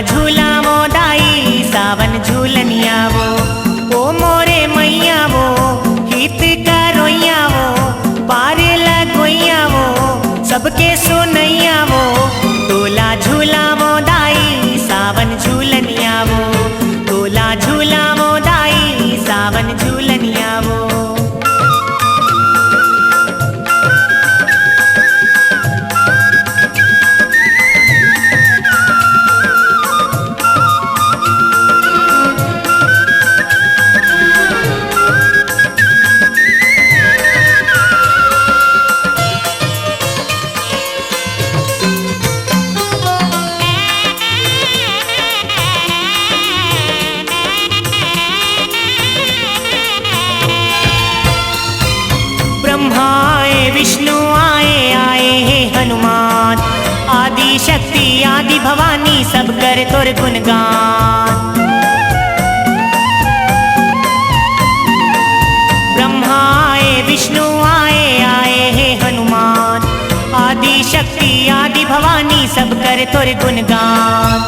झूला मोदाई सावन झूलनिया वो, ओ मोरे मैया वो हित का रोइया वो, पारे लगोइया वो सबके सुनैया वो, तोला झूला मोदाई सावन झूलनिया वो, तोला झूला मोदाई सावन झूलनिया वो। विष्णु आए आए हे हनुमान, आदि शक्ति आदि भवानी सब कर तोर गुणगान। ब्रह्मा आए विष्णु आए आए हे हनुमान, आदि शक्ति आदि भवानी सब कर तोर गुणगान।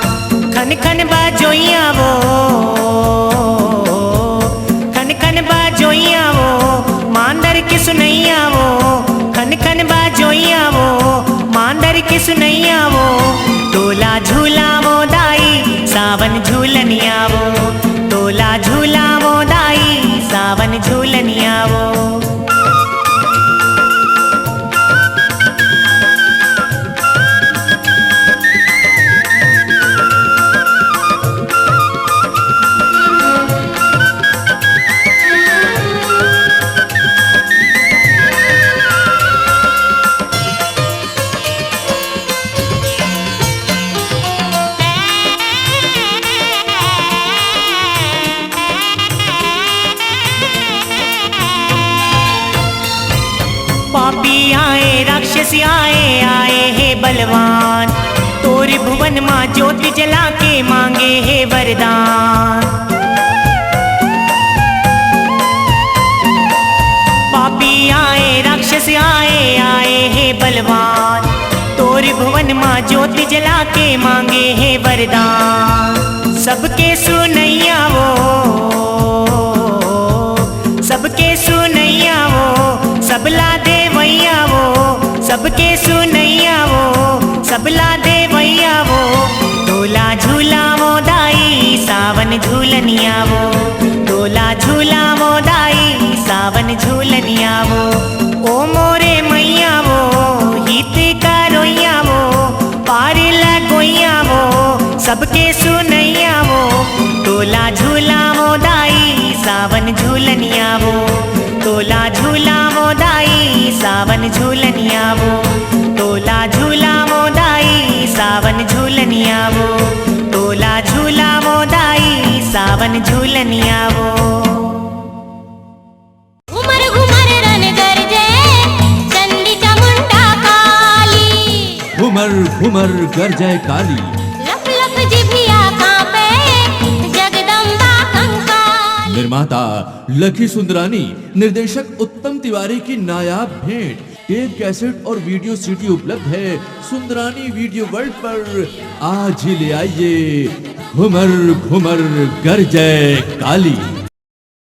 खन खन बाजोइया वो, खन खन बाजोइया वो, मांदर की सुनैया वो, खन खन बाजोइया वो, मांदर की सुनैया वो, तोला झूला मोदाई सावन झूलनिया वो, तोला झूला मोदाई सावन झूलनिया वो। पापी आए राक्षसी आए आए हे बलवान, तोर भुवन माँ ज्योति जला के मांगे हे वरदान। पापी आए राक्षसी आए आए हे बलवान, तोर भुवन माँ ज्योति जला के मांगे हे वरदान। सबके सुनैया वो, सबके सुनैया वो, सबला देवैया वो, सबके सुनैया वो, सबला देवैया वो, तोला झूला मोदाई सावन झूलनिया वो, तोला झूला मोदाई सावन झूलनिया वो। ओ मोरे मैया वो हित का रोइया वो, पारे लगोइया वो सबके सुनैया वो, तोला झूला मोदाई सावन झूलनिया वो, तोला झूला मोदाई सावन झूलनिया वो, तोला झूला मोदाई सावन झूलनिया वो, तोला झूला मोदाई सावन झूलनिया वो। घुमर घुमर रन गरजे चंडी चामुंडा काली, घुमर घुमर गरजे काली, लप लप जिभिया कांपे जगदम्बा कंकाली। निर्माता लकी सुंदरानी, निर्देशक उत्तम तिवारी की नायाब भेंट। टेप कैसेट और वीडियो सीडी उपलब्ध है सुंदरानी वीडियो वर्ल्ड पर। आज ही ले आइए घुमर घुमर गरजे काली।